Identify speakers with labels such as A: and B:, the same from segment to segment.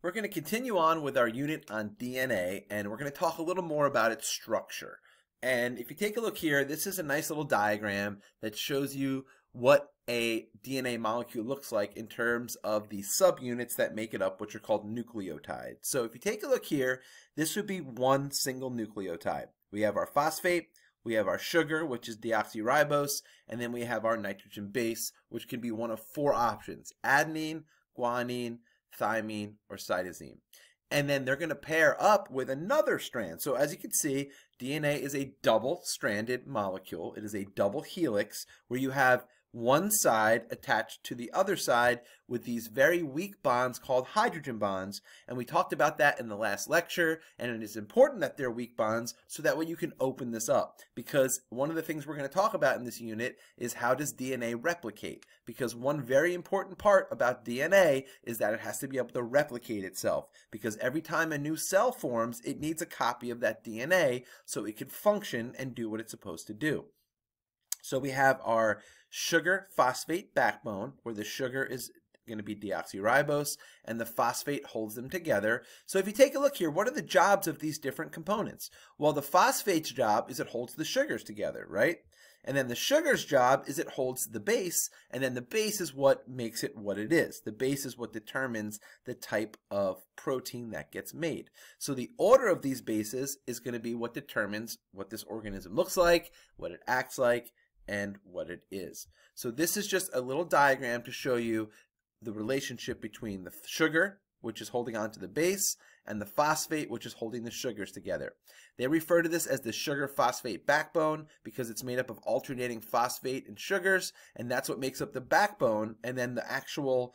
A: We're going to continue on with our unit on DNA, and we're going to talk a little more about its structure. And if you take a look here, this is a nice little diagram that shows you what a DNA molecule looks like in terms of the subunits that make it up, which are called nucleotides. So if you take a look here, this would be one single nucleotide. We have our phosphate, we have our sugar, which is deoxyribose, and then we have our nitrogen base, which can be one of four options: adenine, guanine, thymine, or cytosine. And then they're going to pair up with another strand. So as you can see, DNA is a double-stranded molecule. It is a double helix where you have one side attached to the other side with these very weak bonds called hydrogen bonds. And we talked about that in the last lecture, and it is important that they're weak bonds so that way you can open this up. Because one of the things we're going to talk about in this unit is how does DNA replicate? Because one very important part about DNA is that it has to be able to replicate itself. Because every time a new cell forms, it needs a copy of that DNA so it can function and do what it's supposed to do. So we have our sugar phosphate backbone, where the sugar is going to be deoxyribose and the phosphate holds them together. So if you take a look here, what are the jobs of these different components? Well, the phosphate's job is it holds the sugars together, right? And then the sugar's job is it holds the base, and then the base is what makes it what it is. The base is what determines the type of protein that gets made. So the order of these bases is going to be what determines what this organism looks like, what it acts like, and what it is. So this is just a little diagram to show you the relationship between the sugar, which is holding on to the base, and the phosphate, which is holding the sugars together. They refer to this as the sugar-phosphate backbone because it's made up of alternating phosphate and sugars, and that's what makes up the backbone, and then the actual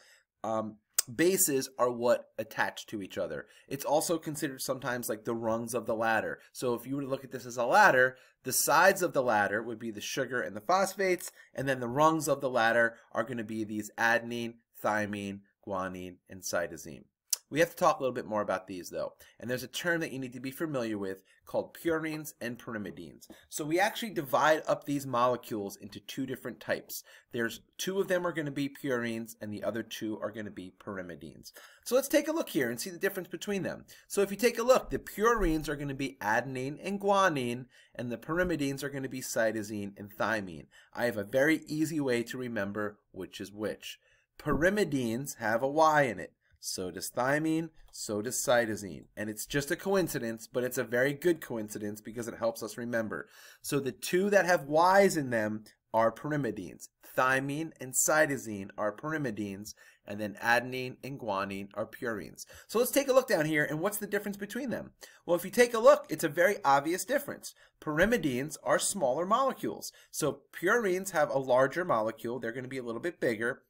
A: bases are what attach to each other. It's also considered sometimes like the rungs of the ladder. So if you were to look at this as a ladder, the sides of the ladder would be the sugar and the phosphates, and then the rungs of the ladder are going to be these adenine, thymine, guanine, and cytosine. We have to talk a little bit more about these though, and there's a term that you need to be familiar with called purines and pyrimidines. So we actually divide up these molecules into two different types. There's two of them are going to be purines and the other two are going to be pyrimidines. So let's take a look here and see the difference between them. So if you take a look, the purines are going to be adenine and guanine, and the pyrimidines are going to be cytosine and thymine. I have a very easy way to remember which is which. Pyrimidines have a Y in it. So does thymine, so does cytosine. And it's just a coincidence, but it's a very good coincidence because it helps us remember. So the two that have Y's in them are pyrimidines. Thymine and cytosine are pyrimidines, and then adenine and guanine are purines. So let's take a look down here, and what's the difference between them? Well, if you take a look, it's a very obvious difference. Pyrimidines are smaller molecules. So purines have a larger molecule. They're going to be a little bit bigger,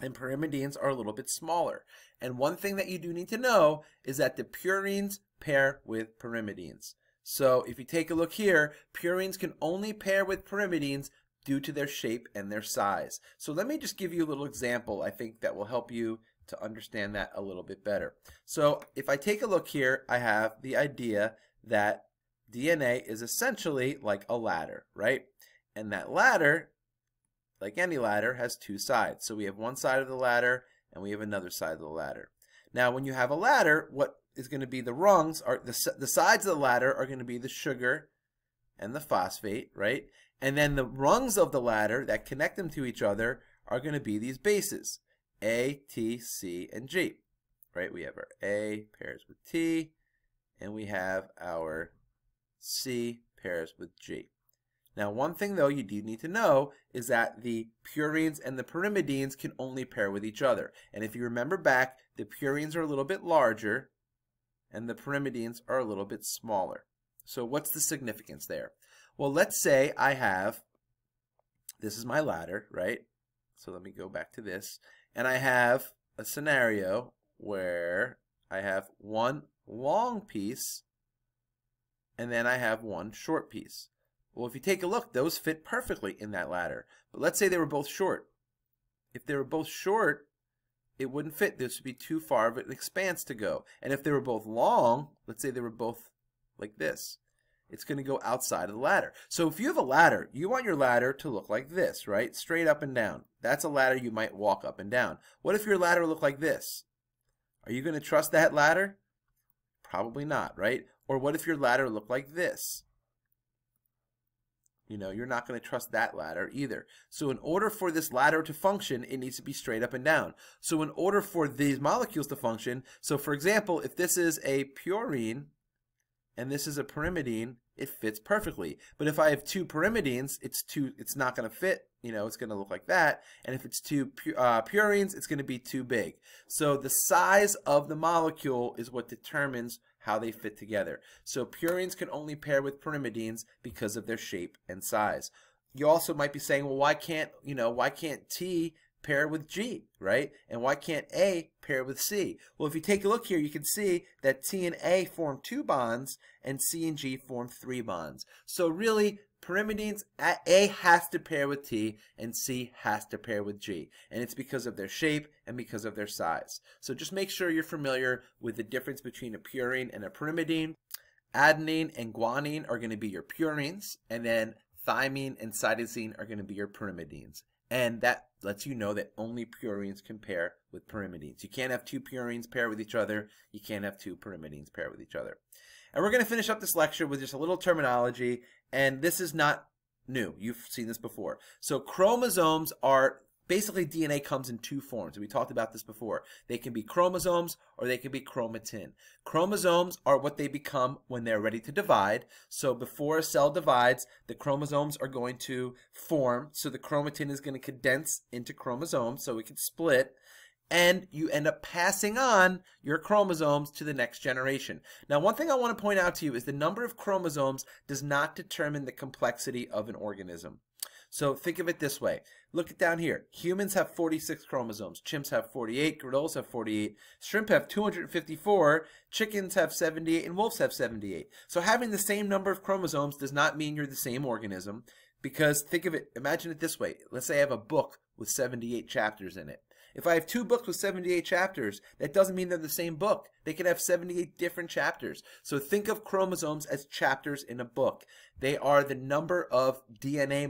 A: and pyrimidines are a little bit smaller. And one thing that you do need to know is that the purines pair with pyrimidines. So if you take a look here, purines can only pair with pyrimidines due to their shape and their size. So let me just give you a little example, I think, that will help you to understand that a little bit better. So if I take a look here, I have the idea that DNA is essentially like a ladder, right? And that ladder, like any ladder, has two sides. So we have one side of the ladder and we have another side of the ladder. Now when you have a ladder, what is going to be the rungs are the sides of the ladder are going to be the sugar and the phosphate, right? And then the rungs of the ladder that connect them to each other are going to be these bases, A, T, C, and G, right? We have our A pairs with T, and we have our C pairs with G. Now, one thing, though, you do need to know is that the purines and the pyrimidines can only pair with each other. And if you remember back, the purines are a little bit larger, and the pyrimidines are a little bit smaller. So what's the significance there? Well, let's say I have, this is my ladder, right? So let me go back to this. And I have a scenario where I have one long piece, and then I have one short piece. Well, if you take a look, those fit perfectly in that ladder. But let's say they were both short. If they were both short, it wouldn't fit. This would be too far of an expanse to go. And if they were both long, let's say they were both like this, it's going to go outside of the ladder. So if you have a ladder, you want your ladder to look like this, right? Straight up and down. That's a ladder you might walk up and down. What if your ladder looked like this? Are you going to trust that ladder? Probably not, right? Or what if your ladder looked like this? You know, you're not going to trust that ladder either. So in order for this ladder to function, it needs to be straight up and down. So in order for these molecules to function, so for example, if this is a purine and this is a pyrimidine, it fits perfectly. But if I have two pyrimidines, it's not going to fit. You know, it's going to look like that. And if it's two purines, it's going to be too big. So the size of the molecule is what determines how they fit together. So purines can only pair with pyrimidines because of their shape and size. You also might be saying, well, why can't T pair with G, right? And why can't A pair with C? Well, if you take a look here, you can see that T and A form 2 bonds and C and G form 3 bonds. So really, pyrimidines, A has to pair with T and C has to pair with G. And it's because of their shape and because of their size. So just make sure you're familiar with the difference between a purine and a pyrimidine. Adenine and guanine are going to be your purines, and then thymine and cytosine are going to be your pyrimidines. And that lets you know that only purines can pair with pyrimidines. You can't have two purines pair with each other. You can't have two pyrimidines pair with each other. And we're going to finish up this lecture with just a little terminology, and this is not new. You've seen this before. So chromosomes are basically DNA comes in two forms. We talked about this before. They can be chromosomes or they can be chromatin. Chromosomes are what they become when they're ready to divide. So before a cell divides, the chromosomes are going to form. So the chromatin is going to condense into chromosomes so it can split. And you end up passing on your chromosomes to the next generation. Now, one thing I want to point out to you is the number of chromosomes does not determine the complexity of an organism. So think of it this way. Look at down here. Humans have 46 chromosomes. Chimps have 48. Gorillas have 48. Shrimp have 254. Chickens have 78. And wolves have 78. So having the same number of chromosomes does not mean you're the same organism. Because think of it, imagine it this way. Let's say I have a book with 78 chapters in it. If I have two books with 78 chapters, that doesn't mean they're the same book. They could have 78 different chapters. So think of chromosomes as chapters in a book. They are the number of DNA,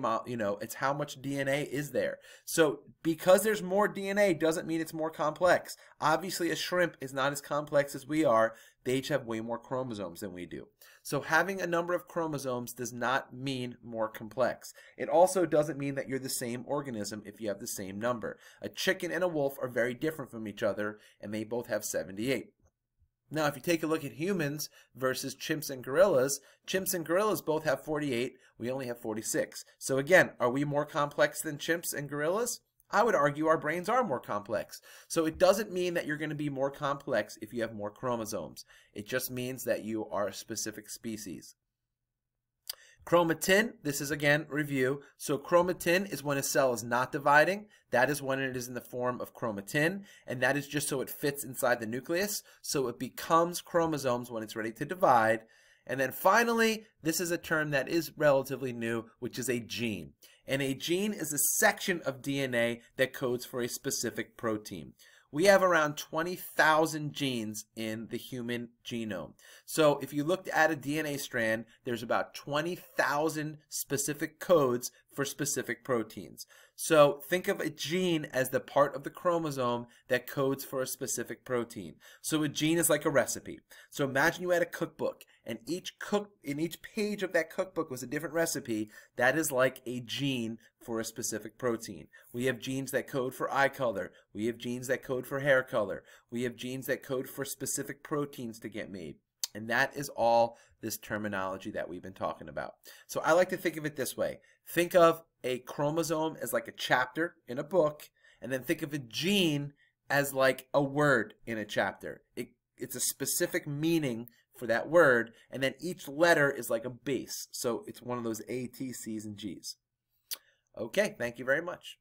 A: it's how much DNA is there. So because there's more DNA doesn't mean it's more complex. Obviously, a shrimp is not as complex as we are. They each have way more chromosomes than we do. So having a number of chromosomes does not mean more complex. It also doesn't mean that you're the same organism if you have the same number. A chicken and a wolf are very different from each other, and they both have 78. Now, if you take a look at humans versus chimps and gorillas both have 48. We only have 46. So again, are we more complex than chimps and gorillas? I would argue our brains are more complex. So it doesn't mean that you're going to be more complex if you have more chromosomes. It just means that you are a specific species. Chromatin, this is again review. So chromatin is when a cell is not dividing. That is when it is in the form of chromatin, and that is just so it fits inside the nucleus. So it becomes chromosomes when it's ready to divide. And then finally, this is a term that is relatively new, which is a gene. And a gene is a section of DNA that codes for a specific protein. We have around 20,000 genes in the human genome. So if you looked at a DNA strand, there's about 20,000 specific codes for specific proteins. So think of a gene as the part of the chromosome that codes for a specific protein. So a gene is like a recipe. So imagine you had a cookbook, and each page of that cookbook was a different recipe. That is like a gene for a specific protein. We have genes that code for eye color. We have genes that code for hair color. We have genes that code for specific proteins to get made. And that is all this terminology that we've been talking about. So I like to think of it this way. Think of a chromosome as like a chapter in a book, and then think of a gene as like a word in a chapter. It's a specific meaning for that word, and then each letter is like a base. So it's one of those A, T, C's, and G's. Okay, thank you very much.